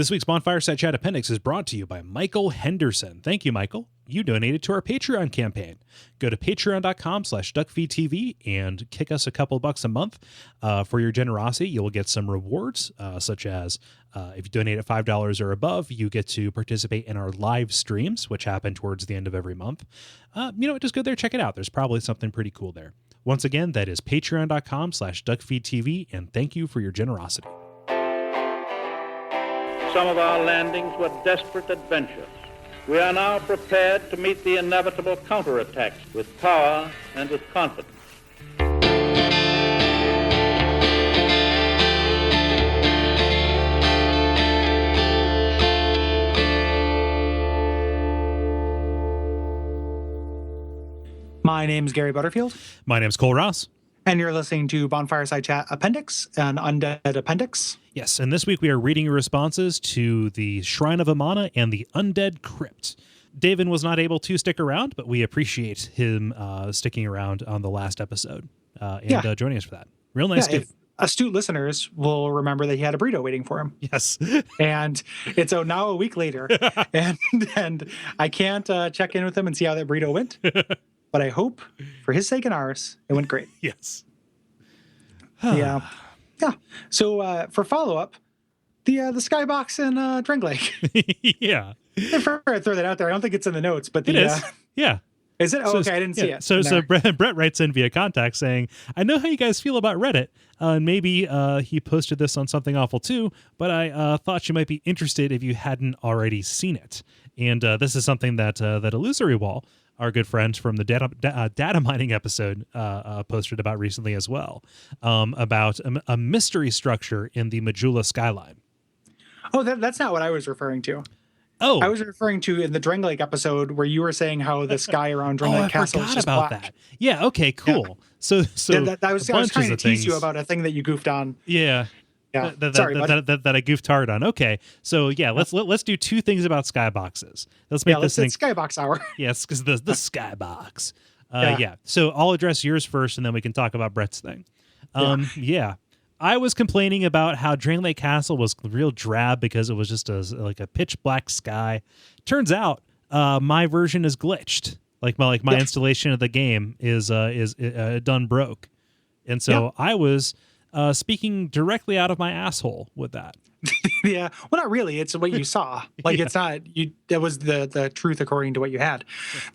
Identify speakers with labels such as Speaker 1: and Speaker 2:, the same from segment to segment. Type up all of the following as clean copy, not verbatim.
Speaker 1: This week's Bonfire Side Chat Appendix is brought to you by Michael Henderson. Thank you, Michael. You donated to our Patreon campaign. Go to patreon.com/duckfeed.tv and kick us a couple bucks a month. For your generosity, you'll get some rewards, such as if you donate at $5 or above, you get to participate in our live streams, which happen towards the end of every month. Just go there, check it out. There's probably something pretty cool there. Once again, that is patreon.com/duckfeedtv, and thank you for your generosity.
Speaker 2: Some of our landings were desperate adventures. We are now prepared to meet the inevitable counterattacks with power and with confidence.
Speaker 3: My name's Gary Butterfield.
Speaker 1: My name's Kole Ross.
Speaker 3: And you're listening to Bonfire Side Chat Appendix, an Undead Appendix.
Speaker 1: Yes, and this week we are reading your responses to the Shrine of Amana and the Undead Crypt. David was not able to stick around, but we appreciate him sticking around on the last episode and joining us for that. Real nice dude.
Speaker 3: Astute listeners will remember that he had a burrito waiting for him.
Speaker 1: Yes.
Speaker 3: And it's now a week later, and I can't check in with him and see how that burrito went. But I hope, for his sake and ours, it went great.
Speaker 1: Yes.
Speaker 3: Yeah. So for follow-up, the skybox in Drink Lake.
Speaker 1: Yeah.
Speaker 3: I throw that out there. I don't think it's in the notes, but
Speaker 1: it is. Yeah.
Speaker 3: Is it? Oh, okay, I didn't see it.
Speaker 1: So Brett writes in via contact saying, I know how you guys feel about Reddit, and maybe he posted this on Something Awful too, but I thought you might be interested if you hadn't already seen it. And this is something that Illusory Wall, our good friend from the data mining episode, posted about recently as well, about a mystery structure in the Majula skyline.
Speaker 3: Oh, that's not what I was referring to.
Speaker 1: Oh,
Speaker 3: I was referring to in the Drang Lake episode where you were saying how the sky around Drang Lake Castle is just
Speaker 1: about
Speaker 3: black.
Speaker 1: that. Yeah. Okay. Cool.
Speaker 3: Yeah.
Speaker 1: So
Speaker 3: I was trying to tease you about a thing that you goofed on.
Speaker 1: Yeah.
Speaker 3: Yeah.
Speaker 1: That I goofed hard on. Okay. So yeah, let's do two things about skyboxes. Let's make this thing
Speaker 3: Skybox Hour.
Speaker 1: Yes, because the skybox. Yeah. So I'll address yours first, and then we can talk about Brett's thing. Yeah. I was complaining about how Drain Lake Castle was real drab because it was just a pitch black sky. Turns out my version is glitched. My installation of the game is done broke, and so I was speaking directly out of my asshole with that.
Speaker 3: Yeah, well, not really. It's what you saw. It's not you. That was the truth according to what you had.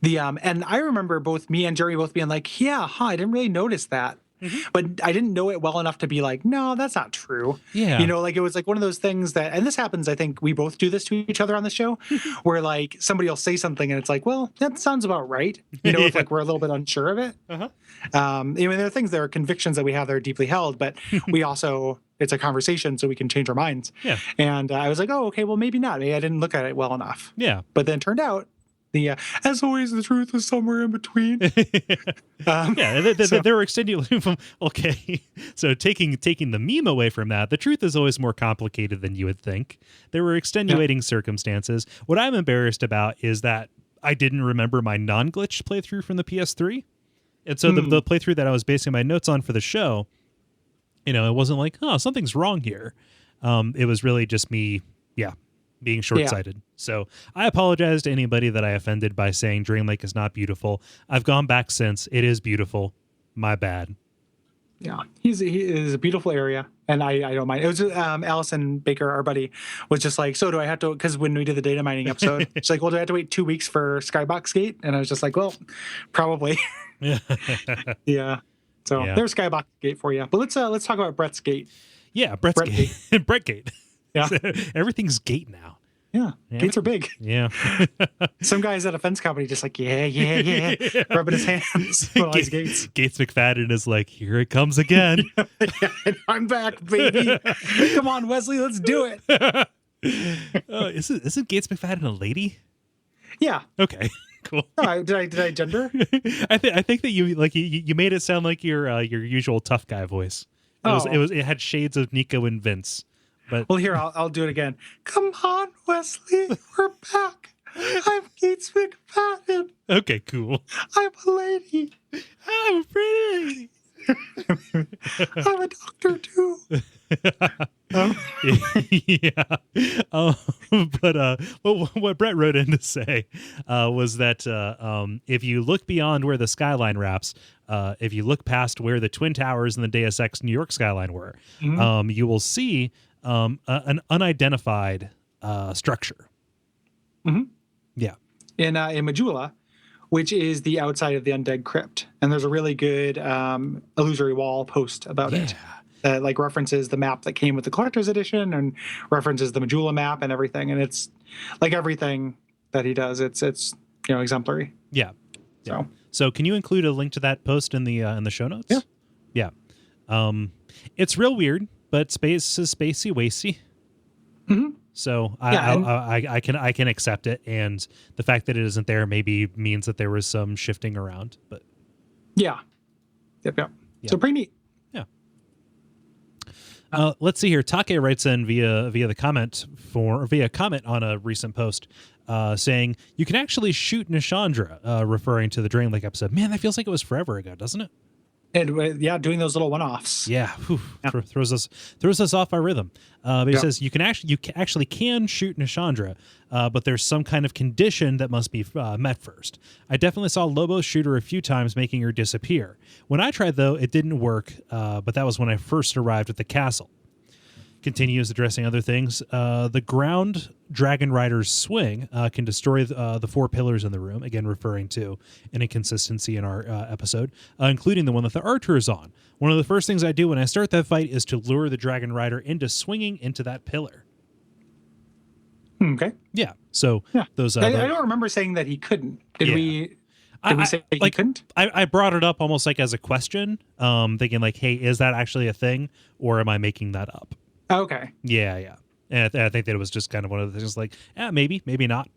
Speaker 3: The and I remember both me and Jerry both being like, I didn't really notice that. Mm-hmm. But I didn't know it well enough to be like, no, that's not true.
Speaker 1: Yeah.
Speaker 3: It was one of those things that, and this happens, I think we both do this to each other on the show, where somebody will say something and it's like, well, that sounds about right. If we're a little bit unsure of it. Uh-huh. There are things, there are convictions that we have that are deeply held, but we also, it's a conversation so we can change our minds. Yeah. And I was like, oh, okay, well, maybe not. Maybe I didn't look at it well enough. Yeah. But then it turned out, as always, the truth is somewhere in between.
Speaker 1: They were extending. Okay, so taking the meme away from that, the truth is always more complicated than you would think. There were extenuating circumstances. What I'm embarrassed about is that I didn't remember my non-glitched playthrough from the PS3, and so the playthrough that I was basing my notes on for the show, it wasn't like, oh, something's wrong here. It was really just me, being short-sighted. So I apologize to anybody that I offended by saying Drain Lake is not beautiful. I've gone back since. It is beautiful. My bad.
Speaker 3: Yeah, he is a beautiful area, and I don't mind. It was Allison Baker, our buddy, was just like, so do I have to, because when we did the data mining episode, she's like, well, do I have to wait 2 weeks for Skybox Gate? And I was just like, well, probably. Yeah. So there's Skybox Gate for you. But let's talk about Brett's Gate.
Speaker 1: Yeah, Brett's Gate. Brett Gate.
Speaker 3: Yeah.
Speaker 1: Everything's Gate now.
Speaker 3: Yeah. Gates are big.
Speaker 1: Yeah.
Speaker 3: Some guys at a fence company just like, rubbing his hands with all these gates.
Speaker 1: Gates McFadden is like, here it comes again.
Speaker 3: I'm back, baby. Come on, Wesley, let's do it.
Speaker 1: Isn't Gates McFadden a lady?
Speaker 3: Yeah.
Speaker 1: Okay. Cool.
Speaker 3: Oh, did I gender?
Speaker 1: I think that you made it sound like your usual tough guy voice. It had shades of Nico and Vince. But
Speaker 3: well, here I'll do it again. Come on, Wesley, we're back. I'm Gates McFadden.
Speaker 1: Okay, cool.
Speaker 3: I'm a lady.
Speaker 1: I'm a pretty lady.
Speaker 3: I'm a doctor too.
Speaker 1: Yeah. But what Brett wrote in to say was that if you look beyond where the skyline wraps, if you look past where the Twin Towers and the Deus Ex New York skyline were, you will see an unidentified structure.
Speaker 3: Mm-hmm.
Speaker 1: Yeah.
Speaker 3: In Majula, which is the outside of the Undead Crypt. And there's a really good Illusory Wall post about it. That like references the map that came with the collector's edition and references the Majula map and everything. And it's like everything that he does, it's exemplary.
Speaker 1: Yeah. So can you include a link to that post in the show notes? Yeah. It's real weird, but space is spacey wacy.
Speaker 3: Mm-hmm.
Speaker 1: So I can accept it, and the fact that it isn't there maybe means that there was some shifting around. But
Speaker 3: yeah. So pretty neat.
Speaker 1: Let's see here. Take writes in via comment on a recent post, saying you can actually shoot Nishandra, referring to the Drain Lake episode. Man, that feels like it was forever ago, doesn't it?
Speaker 3: And doing those little one-offs.
Speaker 1: Yeah, throws us off our rhythm. But he says you actually can shoot Nishandra, but there's some kind of condition that must be met first. I definitely saw Lobo shoot her a few times, making her disappear. When I tried, though, it didn't work. But that was when I first arrived at the castle. Continues addressing other things. The ground Dragon Rider's swing can destroy the four pillars in the room, again referring to an inconsistency in our episode, including the one that the archer is on. One of the first things I do when I start that fight is to lure the Dragon Rider into swinging into that pillar.
Speaker 3: Okay.
Speaker 1: Yeah. So those.
Speaker 3: I don't remember saying that he couldn't. Did we say he couldn't?
Speaker 1: I brought it up almost like as a question, thinking like, hey, is that actually a thing, or am I making that up?
Speaker 3: Okay.
Speaker 1: Yeah. And I think that it was just kind of one of the things like, maybe not.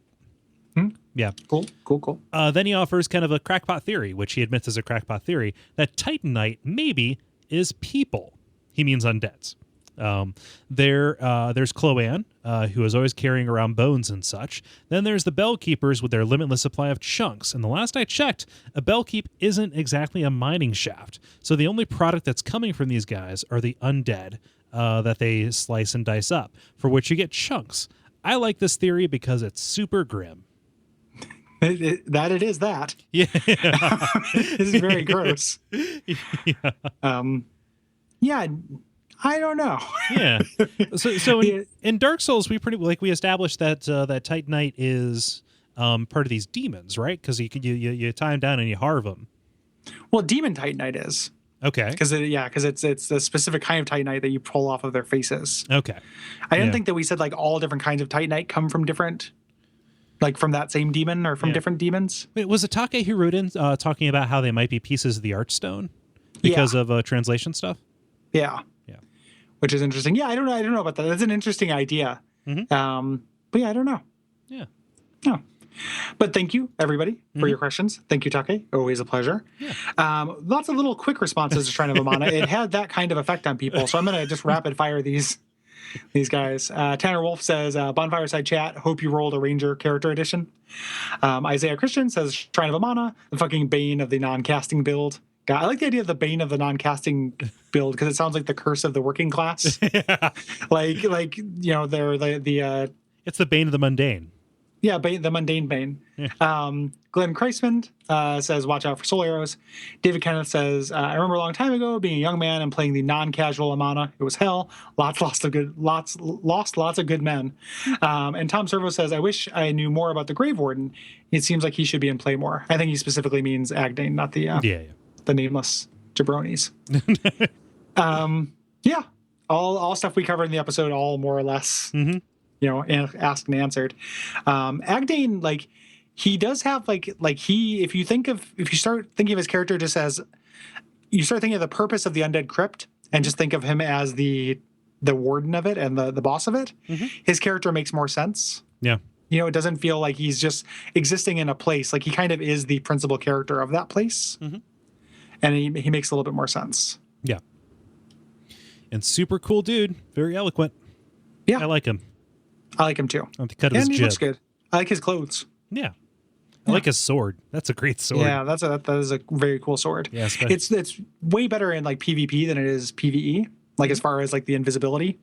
Speaker 1: Yeah.
Speaker 3: Cool.
Speaker 1: Then he offers kind of a crackpot theory, which he admits is a crackpot theory, that Titanite maybe is people. He means undeads. There's Chloanne, who is always carrying around bones and such. Then there's the Bellkeepers with their limitless supply of chunks. And the last I checked, a Bellkeep isn't exactly a mining shaft. So the only product that's coming from these guys are the undead that they slice and dice up, for which you get chunks. I like this theory because it's super grim.
Speaker 3: It is that.
Speaker 1: Yeah.
Speaker 3: This is very gross. Yeah. I don't know.
Speaker 1: Yeah. So in Dark Souls, we established that that Titanite is part of these demons, right? Because you tie them down and you harve them.
Speaker 3: Well, Demon Titanite is.
Speaker 1: Okay.
Speaker 3: Because it's a specific kind of Titanite that you pull off of their faces.
Speaker 1: Okay.
Speaker 3: I didn't think that we said like all different kinds of Titanite come from different, like from that same demon or from different demons.
Speaker 1: Wait, was it Take who wrote in talking about how they might be pieces of the Archstone because of translation stuff?
Speaker 3: Yeah. Which is interesting. Yeah, I don't know about that. That's an interesting idea.
Speaker 1: Mm-hmm.
Speaker 3: But yeah, I don't know.
Speaker 1: Yeah.
Speaker 3: No. But thank you, everybody, for your questions. Thank you, Take. Always a pleasure.
Speaker 1: Yeah.
Speaker 3: Lots of little quick responses to Shrine of Amana. It had that kind of effect on people, so I'm going to just rapid fire these guys. Tanner Wolf says, Bonfireside Chat, hope you rolled a Ranger character edition. Isaiah Christian says, Shrine of Amana, the fucking bane of the non-casting build. God, I like the idea of the bane of the non-casting build because it sounds like the curse of the working class.
Speaker 1: Yeah.
Speaker 3: like they're the
Speaker 1: it's the bane of the mundane.
Speaker 3: Yeah, the mundane bane. Yeah. Glenn Kreisman says, watch out for soul arrows. David Kenneth says, I remember a long time ago being a young man and playing the non-casual Amana. It was hell. Lost of good men. And Tom Servo says, I wish I knew more about the Grave Warden. It seems like he should be in play more. I think he specifically means Agdane, not the the nameless jabronis. Yeah, all stuff we covered in the episode, all more or less. Mm-hmm. Asked and answered. Agdane, like, he does have like if you start thinking of his character just as you start thinking of the purpose of the Undead Crypt and just think of him as the warden of it and the boss of it, his character makes more sense.
Speaker 1: Yeah.
Speaker 3: It doesn't feel like he's just existing in a place. Like, he kind of is the principal character of that place. Mm-hmm. And he makes a little bit more sense.
Speaker 1: Yeah. And super cool dude. Very eloquent.
Speaker 3: Yeah.
Speaker 1: I like him.
Speaker 3: I like him too.
Speaker 1: On the cut of his
Speaker 3: he
Speaker 1: jib.
Speaker 3: looks good. I like his clothes.
Speaker 1: Yeah. I like his sword. That's a great sword.
Speaker 3: Yeah, that is a very cool sword.
Speaker 1: Yeah,
Speaker 3: it's way better in like PvP than it is PvE. Like as far as like the invisibility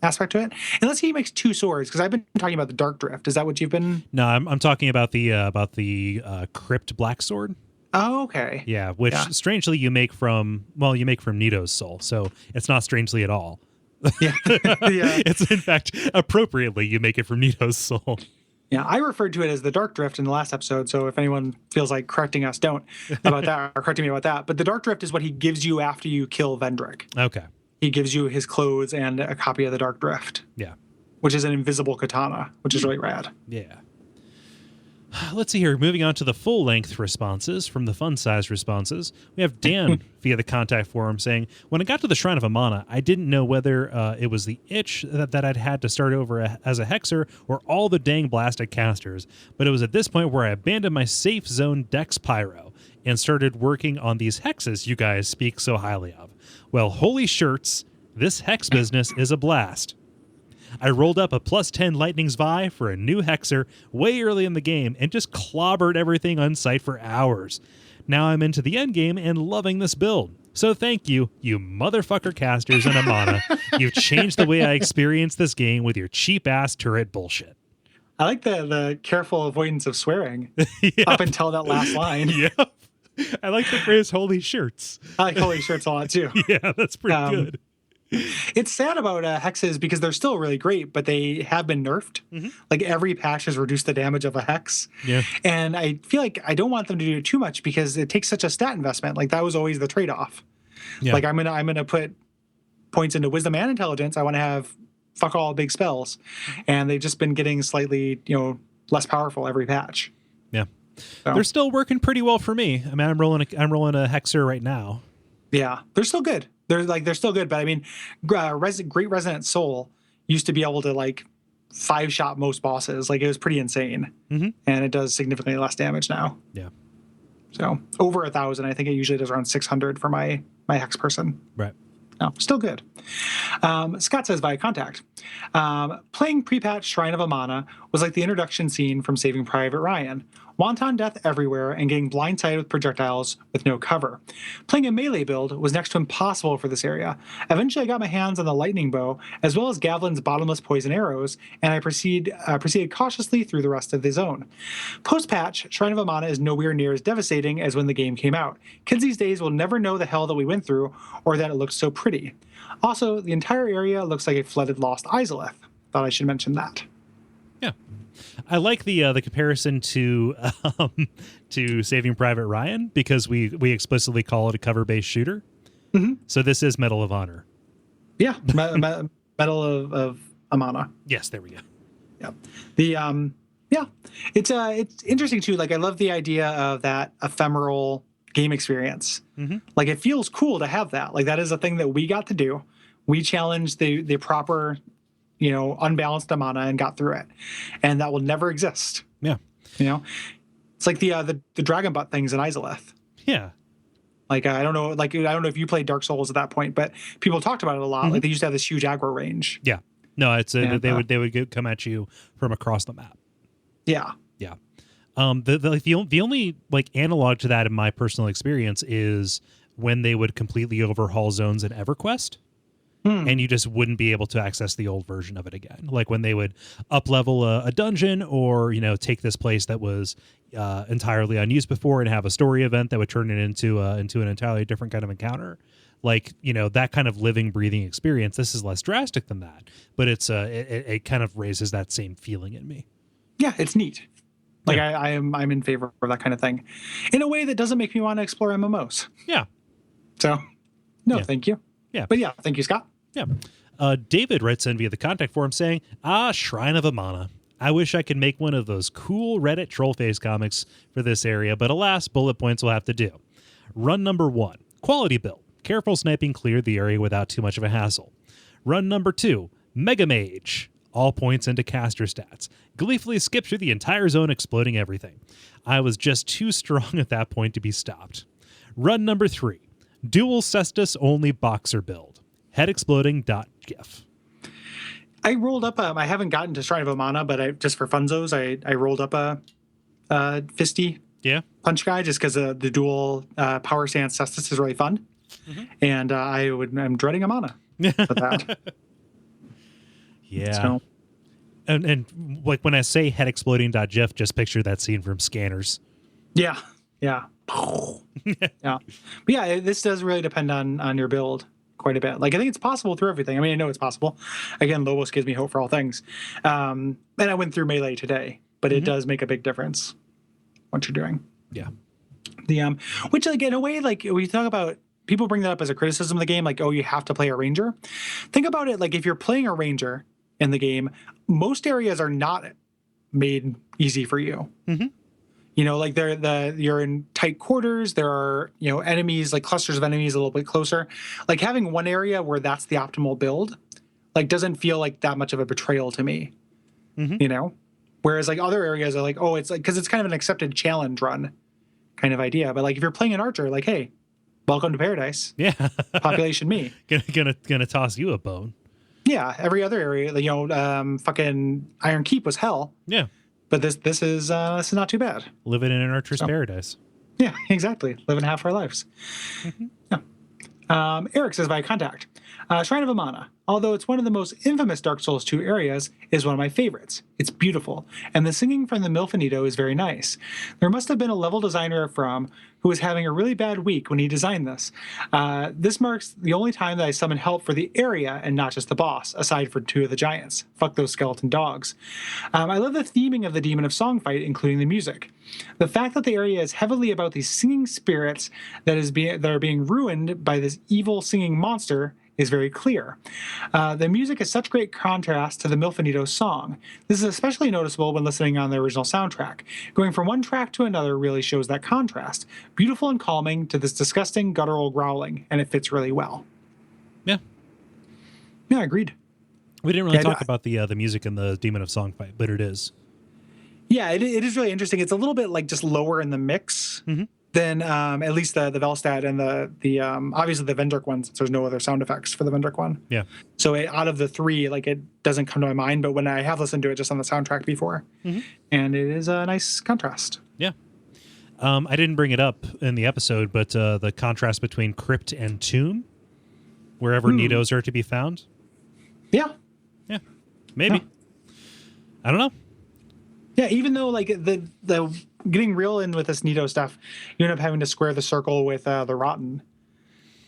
Speaker 3: aspect to it. And let's say he makes 2 swords, because I've been talking about the Dark Drift. Is that what you've been?
Speaker 1: No, I'm talking about the Crypt Black Sword.
Speaker 3: Oh, okay.
Speaker 1: Yeah, which strangely you make from Nito's soul, so it's not strangely at all.
Speaker 3: Yeah. Yeah.
Speaker 1: It's in fact appropriately you make it from Nito's soul.
Speaker 3: Yeah, I referred to it as the Dark Drift in the last episode, so if anyone feels like correcting us, don't about that or correcting me about that. But the Dark Drift is what he gives you after you kill Vendrick.
Speaker 1: Okay.
Speaker 3: He gives you his clothes and a copy of the Dark Drift.
Speaker 1: Yeah.
Speaker 3: Which is an invisible katana, which is really rad.
Speaker 1: Yeah. Let's see here. Moving on to the full-length responses from the fun-sized responses. We have Dan via the contact forum saying, when I got to the Shrine of Amana, I didn't know whether it was the itch that I'd had to start over as a hexer or all the dang blasted casters. But it was at this point where I abandoned my safe zone Dex Pyro and started working on these hexes you guys speak so highly of. Well, holy shirts, this hex business is a blast. I rolled up a +10 Lightning's Vi for a new hexer way early in the game and just clobbered everything on sight for hours. Now I'm into the end game and loving this build. So thank you, you motherfucker casters in Amana. You've changed the way I experience this game with your cheap-ass turret bullshit.
Speaker 3: I like the careful avoidance of swearing up until that last line.
Speaker 1: Yeah. I like the phrase holy shirts.
Speaker 3: I like holy shirts a lot too.
Speaker 1: Yeah, that's pretty good.
Speaker 3: It's sad about hexes because they're still really great, but they have been nerfed. Mm-hmm. Like every patch has reduced the damage of a hex.
Speaker 1: Yeah.
Speaker 3: And I feel like I don't want them to do it too much because it takes such a stat investment. Like that was always the trade-off. Yeah. Like I'm gonna put points into wisdom and intelligence. I want to have fuck all big spells. And they've just been getting slightly, less powerful every patch.
Speaker 1: Yeah. So. They're still working pretty well for me. I mean, I'm rolling a hexer right now.
Speaker 3: Yeah, they're still good. They're still good, but I mean, Great Resonant Soul used to be able to like 5-shot most bosses. Like it was pretty insane, and it does significantly less damage now.
Speaker 1: Yeah.
Speaker 3: So over 1,000, I think it usually does around 600 for my hex person.
Speaker 1: Right.
Speaker 3: No, still good. Scott says via contact, playing pre-patch Shrine of Amana was like the introduction scene from Saving Private Ryan. Wanton death everywhere and getting blindsided with projectiles with no cover. Playing a melee build was next to impossible for this area. Eventually I got my hands on the lightning bow as well as Gavlin's bottomless poison arrows, and I proceeded cautiously through the rest of the zone. Post-patch, Shrine of Amana is nowhere near as devastating as when the game came out. Kids these days will never know the hell that we went through or that it looks so pretty. Also, the entire area looks like a flooded Lost Izalith. Thought I should mention that.
Speaker 1: Yeah. I like the comparison to Saving Private Ryan because we explicitly call it a cover-based shooter. Mm-hmm. So this is Medal of Honor.
Speaker 3: Yeah, Medal of Amana.
Speaker 1: Yes, there we go.
Speaker 3: Yeah, it's interesting too. Like I love the idea of that ephemeral game experience. Mm-hmm. Like it feels cool to have that. Like that is a thing that we got to do. We challenged the proper, unbalanced Amana and got through it, and that will never exist.
Speaker 1: Yeah,
Speaker 3: it's like the dragon butt things in Izalith.
Speaker 1: Yeah,
Speaker 3: like I don't know if you played Dark Souls at that point, but people talked about it a lot. Mm-hmm. Like they used to have this huge aggro range.
Speaker 1: Yeah, no, they would come at you from across the map.
Speaker 3: Yeah,
Speaker 1: yeah. The only like analog to that in my personal experience is when they would completely overhaul zones in EverQuest. And you just wouldn't be able to access the old version of it again. Like when they would up-level a dungeon or, take this place that was entirely unused before and have a story event that would turn it into an entirely different kind of encounter. Like, that kind of living, breathing experience. This is less drastic than that, but it kind of raises that same feeling in me.
Speaker 3: Yeah, it's neat. Like yeah. I'm in favor of that kind of thing in a way that doesn't make me want to explore MMOs.
Speaker 1: Yeah.
Speaker 3: So, thank you.
Speaker 1: Yeah.
Speaker 3: But yeah, thank you, Scott.
Speaker 1: Yeah. David writes in via the contact form saying, Shrine of Amana. I wish I could make one of those cool Reddit trollface comics for this area, but alas, bullet points will have to do. Run number 1, quality build. Careful sniping cleared the area without too much of a hassle. Run number 2, Mega Mage. All points into caster stats. Gleefully skip through the entire zone, exploding everything. I was just too strong at that point to be stopped. Run number 3, dual cestus only boxer build. Head exploding.gif.
Speaker 3: I rolled up I haven't gotten to Shrine of Amana, but just for funzos, I rolled up a fisty punch guy, just because the dual power stance Cestus is really fun. And I'm dreading Amana for that.
Speaker 1: Yeah.
Speaker 3: So.
Speaker 1: And like when I say head exploding.gif, just picture that scene from Scanners.
Speaker 3: Yeah. Yeah. Yeah. But yeah, this does really depend on your build quite a bit. Like, I think it's possible through everything. I mean, I know it's possible. Again, Lobos gives me hope for all things. And I went through Melee today, but it does make a big difference what you're doing.
Speaker 1: Yeah.
Speaker 3: Which, like, in a way, like, we talk about, people bring that up as a criticism of the game, like, oh, you have to play a ranger. Think about it, like, if you're playing a ranger in the game, most areas are not made easy for you. You know, like you're in tight quarters. There are, you know, enemies, like clusters of enemies a little bit closer. Like having one area where that's the optimal build, like doesn't feel like that much of a betrayal to me. You know, whereas like other areas are like, oh, it's like, because it's kind of an accepted challenge run kind of idea. But like if you're playing an archer, like, hey, welcome to paradise.
Speaker 1: Yeah.
Speaker 3: Population me.
Speaker 1: Gonna toss you a bone.
Speaker 3: Yeah. Every other area, you know, fucking Iron Keep was hell.
Speaker 1: Yeah.
Speaker 3: But this is not too bad.
Speaker 1: Living in an archer's paradise.
Speaker 3: Yeah, exactly. Living half our lives. Yeah. Eric says by contact. Shrine of Amana, although it's one of the most infamous Dark Souls 2 areas, is one of my favorites. It's beautiful, and the singing from the Milfinito is very nice. There must have been a level designer from who was having a really bad week when he designed this. This marks the only time that I summon help for the area and not just the boss, aside from 2 of the giants. Fuck those skeleton dogs. I love the theming of the Demon of Song fight, including the music. The fact that the area is heavily about these singing spirits that are being ruined by this evil singing monster is very clear. The music is such great contrast to the Milfinito song. This is especially noticeable when listening on the original soundtrack. Going from one track to another really shows that contrast. Beautiful and calming to this disgusting guttural growling, and it fits really well.
Speaker 1: Yeah.
Speaker 3: Yeah, agreed.
Speaker 1: We didn't really talk about the music in the Demon of Song fight, but it is.
Speaker 3: Yeah, it is really interesting. It's a little bit like just lower in the mix than at least the Velstad and the obviously the Vendrick one, since there's no other sound effects for the Vendrick one.
Speaker 1: Yeah.
Speaker 3: So out of the 3, like it doesn't come to my mind, but when I have listened to it just on the soundtrack before, and it is a nice contrast.
Speaker 1: Yeah. I didn't bring it up in the episode, but the contrast between crypt and tomb, wherever Nidos are to be found.
Speaker 3: Yeah.
Speaker 1: Yeah. Maybe. Yeah. I don't know.
Speaker 3: Yeah, even though like the getting real in with this Nido stuff, you end up having to square the circle with the Rotten,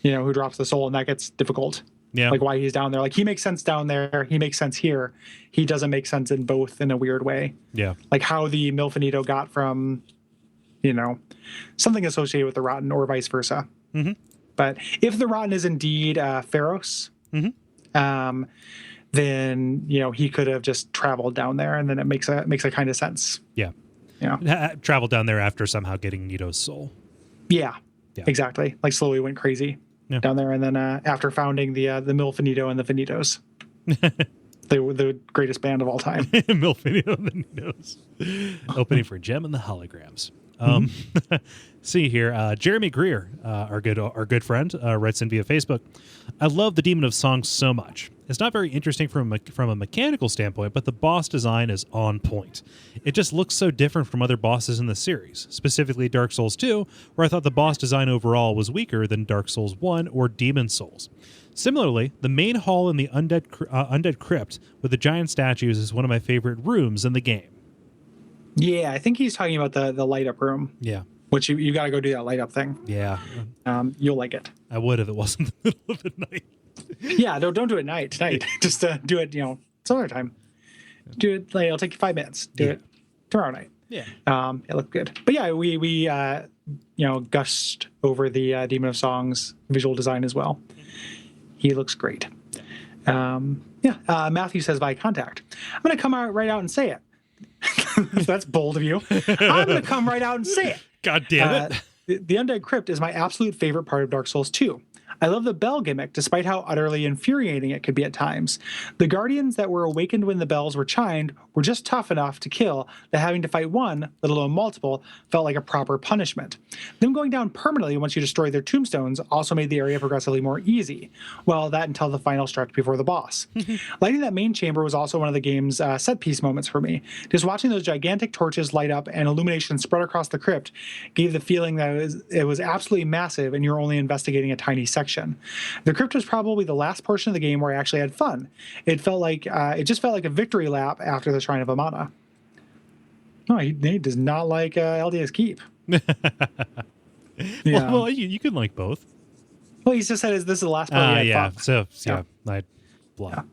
Speaker 3: you know, who drops the soul, and that gets difficult.
Speaker 1: Yeah.
Speaker 3: Like why he's down there. Like he makes sense down there. He makes sense here. He doesn't make sense in both in a weird way.
Speaker 1: Yeah.
Speaker 3: Like how the Milfinito got from, you know, something associated with the Rotten or vice versa. But if the Rotten is indeed Pharos, then, you know, he could have just traveled down there, and then it makes a kind of sense.
Speaker 1: Yeah.
Speaker 3: Yeah.
Speaker 1: Traveled down there after somehow getting Nido's soul.
Speaker 3: Yeah. Exactly. Like slowly went crazy down there, and then after founding the Milfinito and the Finitos. They were the greatest band of all time.
Speaker 1: Milfinito and the Nidos. Opening for Gem and the Holograms. See here, Jeremy Greer, our good friend, writes in via Facebook. I love the Demon of Song so much. It's not very interesting from a mechanical standpoint, but the boss design is on point. It just looks so different from other bosses in the series, specifically Dark Souls 2, where I thought the boss design overall was weaker than Dark Souls 1 or Demon Souls. Similarly, the main hall in the Undead Crypt with the giant statues is one of my favorite rooms in the game.
Speaker 3: Yeah, I think he's talking about the light up room.
Speaker 1: Yeah.
Speaker 3: Which you got to go do that light up thing.
Speaker 1: Yeah.
Speaker 3: You'll like it.
Speaker 1: I would if it wasn't the middle of the night.
Speaker 3: Yeah, don't do it tonight. Just do it, you know, some other time. Do it, like, it'll take you 5 minutes. Do it tomorrow night.
Speaker 1: Yeah.
Speaker 3: It looked good. But yeah, we you know, gushed over the Demon of Song's visual design as well. He looks great. Matthew says by contact. I'm going to come right out and say it. That's bold of you. I'm going to come right out and say it.
Speaker 1: God damn it.
Speaker 3: The Undead Crypt is my absolute favorite part of Dark Souls 2. I love the bell gimmick, despite how utterly infuriating it could be at times. The guardians that were awakened when the bells were chimed were just tough enough to kill that having to fight one, let alone multiple, felt like a proper punishment. Them going down permanently once you destroy their tombstones also made the area progressively more easy. Well, that until the final stretch before the boss. Lighting that main chamber was also one of the game's set piece moments for me. Just watching those gigantic torches light up and illumination spread across the crypt gave the feeling that it was absolutely massive and you're only investigating a tiny section. The crypt was probably the last portion of the game where I actually had fun. It just felt like a victory lap after the Shrine of Amana. No, he does not like LDS Keep. Yeah.
Speaker 1: Well, you can like both.
Speaker 3: Well, he just said this is the last part.
Speaker 1: Yeah.
Speaker 3: Fun.
Speaker 1: So I blah.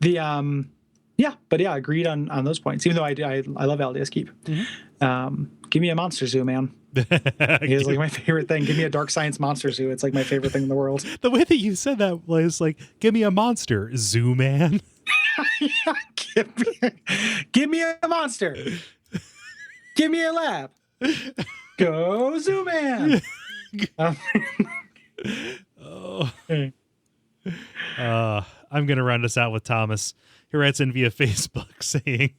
Speaker 3: Yeah. But agreed on those points. Even though I love LDS Keep. Mm-hmm. Give me a monster zoo, man. It's like my favorite thing. Give me a dark science monster zoo. It's like my favorite thing in the world.
Speaker 1: The way that you said that was like, give me a monster zoo, man.
Speaker 3: Yeah, give me a monster. Give me a lab. Go zoo, man.
Speaker 1: I'm going to round us out with Thomas, who writes in via Facebook saying,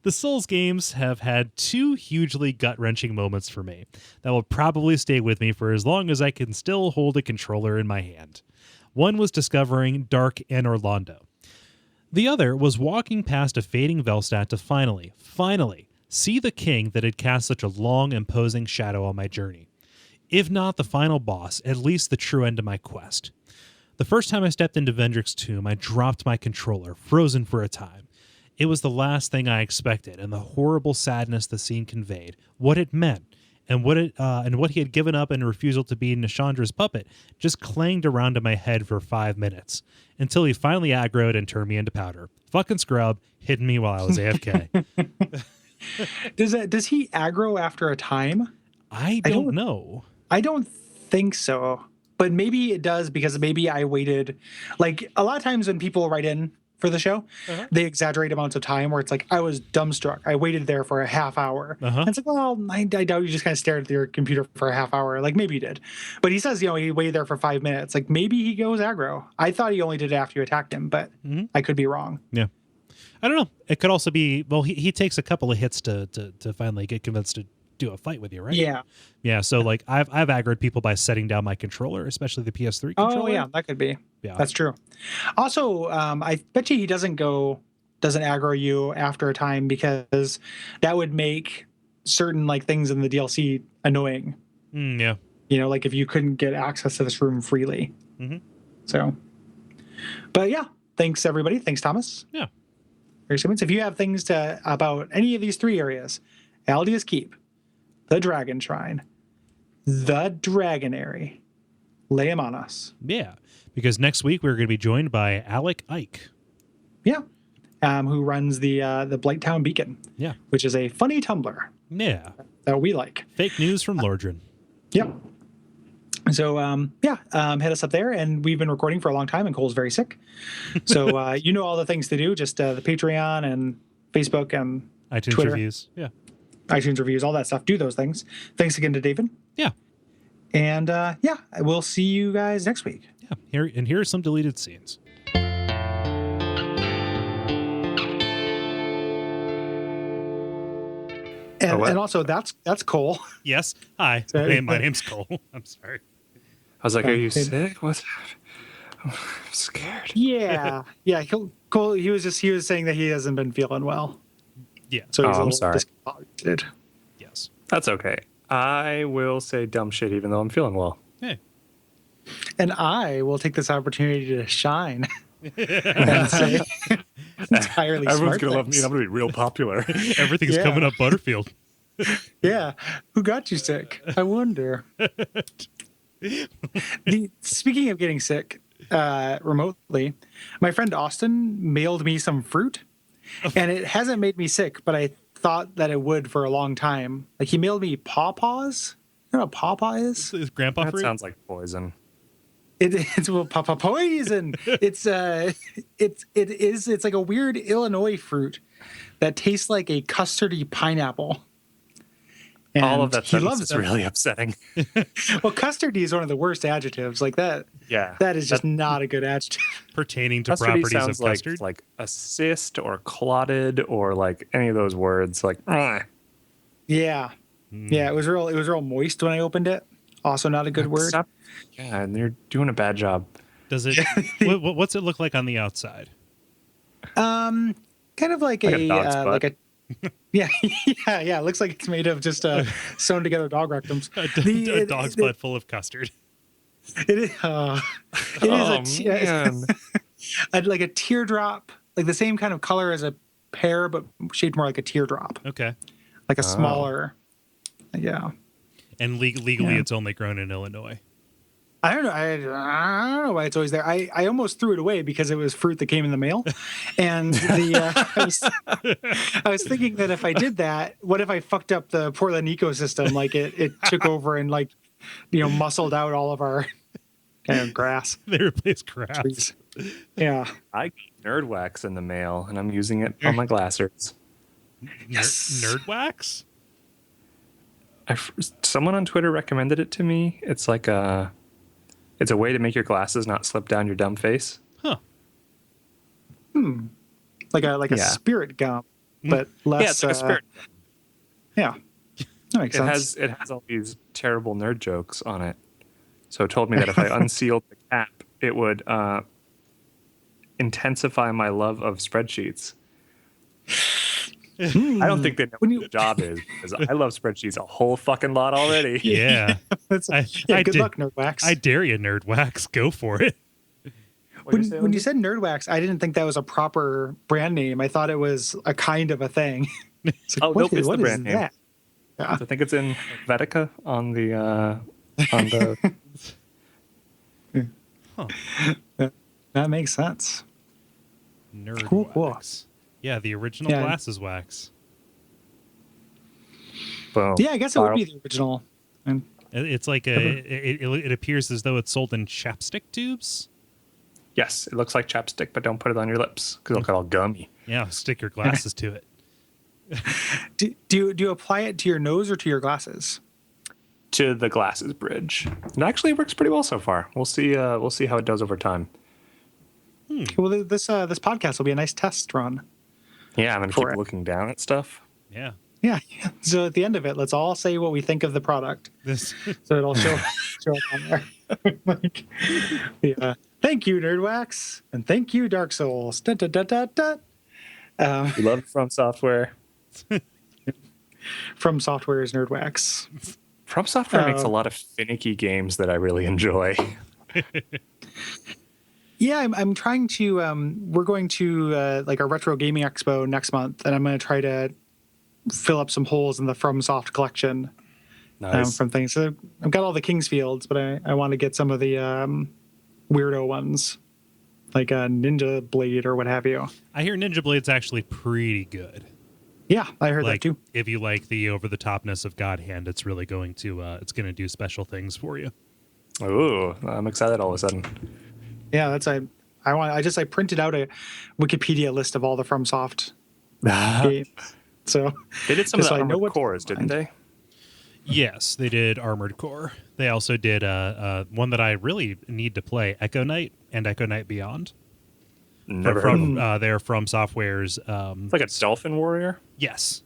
Speaker 1: the Souls games have had two hugely gut-wrenching moments for me that will probably stay with me for as long as I can still hold a controller in my hand. One was discovering Dark and Orlando. The other was walking past a fading Velstadt to finally see the king that had cast such a long, imposing shadow on my journey. If not the final boss, at least the true end of my quest. The first time I stepped into Vendrick's tomb, I dropped my controller, frozen for a time. It was the last thing I expected, and the horrible sadness the scene conveyed, what it meant, and what he had given up in refusal to be Nishandra's puppet, just clanged around in my head for 5 minutes, until he finally aggroed and turned me into powder. Fucking scrub, hitting me while I was AFK.
Speaker 3: Does he aggro after a time?
Speaker 1: I don't know.
Speaker 3: I don't think so. But maybe it does because maybe I waited. Like a lot of times when people write in for the show, they exaggerate amounts of time where it's like, I was dumbstruck. I waited there for a half hour. And it's like, well, I doubt you just kind of stared at your computer for a half hour. Like maybe you did. But he says, he waited there for 5 minutes. Like maybe he goes aggro. I thought he only did it after you attacked him, but I could be wrong.
Speaker 1: Yeah. I don't know. It could also be, well, he takes a couple of hits to finally get convinced to do a fight with you, right? Yeah. So like I've aggroed people by setting down my controller, especially the PS3 controller.
Speaker 3: Oh yeah, that could be.
Speaker 1: Yeah,
Speaker 3: that's true. Also, I bet you he doesn't aggro you after a time because that would make certain like things in the DLC annoying.
Speaker 1: Yeah.
Speaker 3: Like if you couldn't get access to this room freely. So, but yeah, thanks everybody. Thanks Thomas.
Speaker 1: Yeah.
Speaker 3: If you have things about any of these three areas, Aldia's Keep, the Dragon Shrine, the Dragonary, lay them on us.
Speaker 1: Yeah, because next week we're going to be joined by Alec Ike.
Speaker 3: Yeah, who runs the Blighttown Beacon.
Speaker 1: Yeah,
Speaker 3: which is a funny Tumblr.
Speaker 1: Yeah,
Speaker 3: that we like.
Speaker 1: Fake news from Lordran.
Speaker 3: Yep. So hit us up there, and we've been recording for a long time, and Cole's very sick. So all the things to do, just the Patreon and Facebook and
Speaker 1: iTunes
Speaker 3: Twitter.
Speaker 1: Reviews. Yeah.
Speaker 3: iTunes reviews, all that stuff. Do those things. Thanks again to David.
Speaker 1: Yeah.
Speaker 3: And we'll see you guys next week.
Speaker 1: Yeah. Here are some deleted scenes.
Speaker 3: And also that's Cole.
Speaker 1: Yes. Hi. My name's Cole. I'm sorry.
Speaker 4: I was like, are you sick? What? I'm scared.
Speaker 3: Yeah. Yeah. Cole, he was saying that he hasn't been feeling well.
Speaker 1: Yeah.
Speaker 3: So he's
Speaker 4: I'm sorry.
Speaker 3: discombobulated.
Speaker 1: Yes.
Speaker 4: That's okay. I will say dumb shit even though I'm feeling well.
Speaker 1: Hey.
Speaker 3: And I will take this opportunity to shine and say entirely
Speaker 4: Everyone's
Speaker 3: smart
Speaker 4: going to love me and I'm going to be real popular.
Speaker 1: Everything's coming up Butterfield.
Speaker 3: Yeah. Who got you sick? I wonder. Speaking of getting sick remotely, my friend Austin mailed me some fruit, and it hasn't made me sick, but I thought that it would for a long time. Like he mailed me pawpaws. You know what pawpaw is?
Speaker 1: Is grandpa
Speaker 4: That
Speaker 1: fruit?
Speaker 4: sounds like poison.
Speaker 3: It's pawpaw poison. It's like a weird Illinois fruit that tastes like a custardy pineapple. And
Speaker 4: All of that
Speaker 3: he
Speaker 4: sentence
Speaker 3: loves
Speaker 4: is
Speaker 3: them.
Speaker 4: really upsetting.
Speaker 3: Well, custardy is one of the worst adjectives. Like that.
Speaker 4: Yeah.
Speaker 3: That is just not a good adjective.
Speaker 1: Pertaining to
Speaker 4: Custardy
Speaker 1: properties
Speaker 4: sounds
Speaker 1: of custard.
Speaker 4: like assist or clotted or like any of those words. Like,
Speaker 3: Yeah. Yeah, it was real moist when I opened it. Also not a good word.
Speaker 4: Stop. Yeah, and you're doing a bad job.
Speaker 1: Does it? What's it look like on the outside?
Speaker 3: Kind of like
Speaker 4: a dog's butt.
Speaker 3: like a yeah. It looks like it's made of just sewn together dog rectums.
Speaker 1: A dog's butt full of custard.
Speaker 3: It is
Speaker 4: Man.
Speaker 3: like a teardrop, like the same kind of color as a pear, but shaped more like a teardrop,
Speaker 1: Okay.
Speaker 3: like a smaller. Yeah.
Speaker 1: And legally, it's only grown in Illinois.
Speaker 3: I don't know. I don't know why it's always there. I almost threw it away because it was fruit that came in the mail, and I was thinking that if I did that, what if I fucked up the Portland ecosystem? Like it took over and muscled out all of our kind of grass.
Speaker 1: They replaced grass.
Speaker 3: Trees. Yeah.
Speaker 4: I got nerd wax in the mail, and I'm using it on my glassers.
Speaker 3: Yes.
Speaker 1: Nerd wax?
Speaker 4: Someone on Twitter recommended it to me. It's like it's a way to make your glasses not slip down your dumb face.
Speaker 1: Huh.
Speaker 3: Like a spirit gum, but less.
Speaker 4: Yeah, it's like a spirit.
Speaker 3: Yeah. That makes sense.
Speaker 4: It has all these terrible nerd jokes on it. So it told me that if I unsealed the cap, it would intensify my love of spreadsheets. I don't think they know what the job is, because I love spreadsheets a whole fucking lot already.
Speaker 1: Yeah.
Speaker 3: Good luck, Nerd Wax.
Speaker 1: I dare you, Nerd Wax. Go for it.
Speaker 3: When you said Nerd Wax, I didn't think that was a proper brand name. I thought it was a kind of a thing.
Speaker 4: It's the brand name.
Speaker 3: That? Yeah.
Speaker 4: I think it's in Vedica on the
Speaker 3: That makes sense.
Speaker 1: Nerd Wax. Yeah, the original glasses wax.
Speaker 4: Boom.
Speaker 3: Yeah, I guess it would be the original. And
Speaker 1: It's like it appears as though it's sold in chapstick tubes.
Speaker 4: Yes, it looks like chapstick, but don't put it on your lips because it'll get all gummy.
Speaker 1: Yeah, stick your glasses to it.
Speaker 3: Do you apply it to your nose or to your glasses?
Speaker 4: To the glasses bridge. It actually works pretty well so far. We'll see how it does over time.
Speaker 3: Well, this podcast will be a nice test run.
Speaker 4: Yeah, I'm gonna keep looking down at stuff.
Speaker 1: Yeah.
Speaker 3: Yeah. So at the end of it, let's all say what we think of the product. So it'll show up on there. Thank you, Nerd Wax, and thank you, Dark Souls. Da, da, da, da, da.
Speaker 4: We love From Software.
Speaker 3: From Software's Nerd Wax.
Speaker 4: From Software makes a lot of finicky games that I really enjoy.
Speaker 3: Yeah, I'm trying to. We're going to like a retro gaming expo next month, and I'm going to try to fill up some holes in the FromSoft collection.
Speaker 4: Nice.
Speaker 3: From things. So I've got all the Kingsfields, but I want to get some of the weirdo ones, like Ninja Blade or what have you.
Speaker 1: I hear Ninja Blade's actually pretty good.
Speaker 3: Yeah, I heard that too.
Speaker 1: If you like the over the topness of God Hand, it's really going to do special things for you.
Speaker 4: Ooh, I'm excited all of a sudden.
Speaker 3: Yeah, that's I printed out a Wikipedia list of all the FromSoft games. So
Speaker 4: they did some of the Armored Cores, didn't they?
Speaker 1: Yes, they did Armored Core. They also did one that I really need to play, Echo Knight and Echo Knight Beyond.
Speaker 4: Never heard of them.
Speaker 1: They're From Software's.
Speaker 4: It's like a Dolphin Warrior?
Speaker 1: Yes.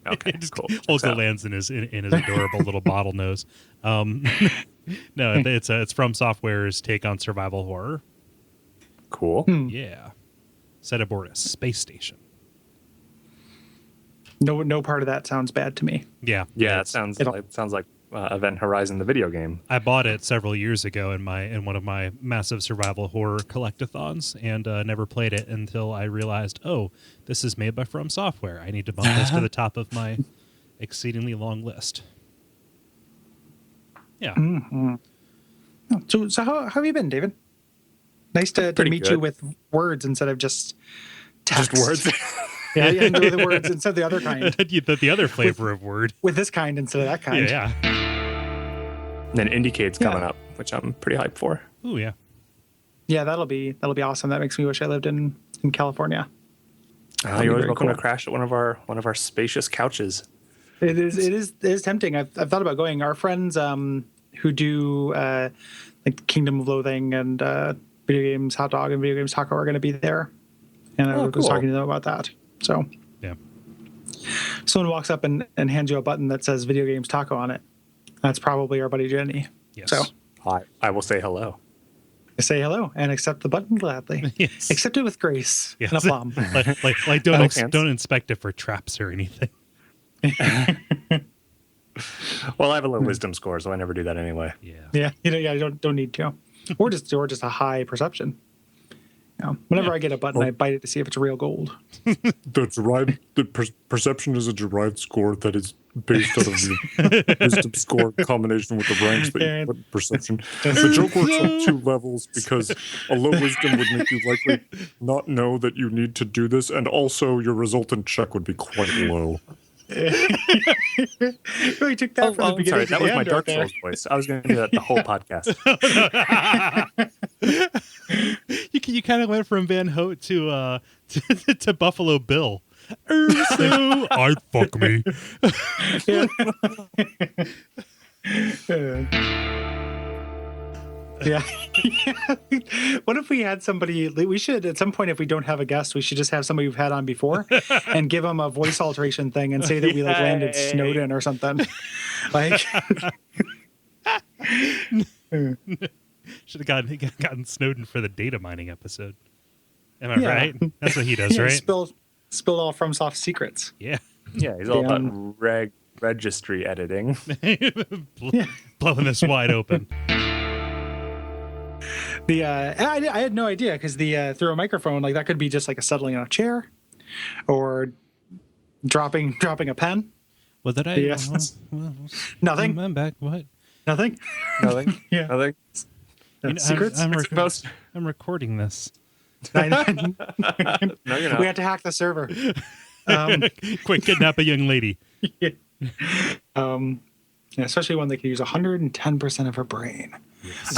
Speaker 4: Okay, cool.
Speaker 1: Also lands in his adorable little bottle nose. No, it's From Software's take on survival horror.
Speaker 4: Cool.
Speaker 1: Yeah, set aboard a space station.
Speaker 3: No part of that sounds bad to me.
Speaker 1: Yeah.
Speaker 4: It sounds like Event Horizon, the video game.
Speaker 1: I bought it several years ago in one of my massive survival horror collectathons, and never played it until I realized, oh, this is made by From Software. I need to bump this to the top of my exceedingly long list. Yeah.
Speaker 3: Mm-hmm. So how have you been, David? Nice to meet you with words instead of just text.
Speaker 4: Just words.
Speaker 3: Yeah, the words instead of the other kind.
Speaker 1: The other flavor of word.
Speaker 3: With this kind instead of that kind.
Speaker 1: Yeah.
Speaker 4: And then Indiecade's coming up, which I'm pretty hyped for.
Speaker 1: Oh yeah.
Speaker 3: Yeah, that'll be awesome. That makes me wish I lived in California.
Speaker 4: You're always welcome to crash at one of our spacious couches.
Speaker 3: It is tempting. I've thought about going. Our friends who do like Kingdom of Loathing and Video Games Hot Dog and Video Games Taco are going to be there, and I was talking to them about that. So
Speaker 1: Yeah.
Speaker 3: someone walks up and hands you a button that says Video Games Taco on it. That's probably our buddy Jenny.
Speaker 1: Yes.
Speaker 3: So
Speaker 4: I will say hello.
Speaker 3: say hello and accept the button gladly.
Speaker 1: Yes.
Speaker 3: Accept it with grace
Speaker 1: Yes.
Speaker 3: and aplomb.
Speaker 1: like don't inspect it for traps or anything.
Speaker 4: Well, I have a low wisdom score, so I never do that anyway.
Speaker 1: Yeah.
Speaker 3: You don't need to, or just a high perception. Whenever I get a button, I bite it to see if it's real gold.
Speaker 5: The perception is a derived score that is based out of the wisdom score combination with the ranks that you put in perception. The joke works on 2 levels because a low wisdom would make you likely not know that you need to do this, and also your resultant check would be quite low.
Speaker 3: We took that from the beginning.
Speaker 4: Sorry,
Speaker 3: to
Speaker 4: that
Speaker 3: the
Speaker 4: was my
Speaker 3: end
Speaker 4: Dark
Speaker 3: right there.
Speaker 4: Souls voice. I was going to do that the whole podcast.
Speaker 1: You kind of went from Van Hout to Buffalo Bill. So I'd fuck me.
Speaker 3: Yeah. What if we had somebody? We should at some point, if we don't have a guest, we should just have somebody we've had on before and give them a voice alteration thing and say that we like landed Snowden or something. Like,
Speaker 1: Should have gotten Snowden for the data mining episode. Am I right? That's what he does, right?
Speaker 3: Spill all FromSoft secrets.
Speaker 1: Yeah.
Speaker 4: Yeah, he's all about registry editing.
Speaker 1: Blowing this wide open.
Speaker 3: I had no idea because through a microphone, like that could be just like a settling on a chair or dropping a pen.
Speaker 1: Well, did I?
Speaker 3: Yes. Nothing.
Speaker 1: I'm back. What?
Speaker 3: Nothing.
Speaker 4: Nothing.
Speaker 3: Yeah.
Speaker 4: Nothing.
Speaker 3: Secrets.
Speaker 1: I'm recording this.
Speaker 4: No, you're not.
Speaker 3: We had to hack the server.
Speaker 1: Quick, kidnap a young lady.
Speaker 3: Yeah, especially one that can use 110% of her brain.
Speaker 1: Yes.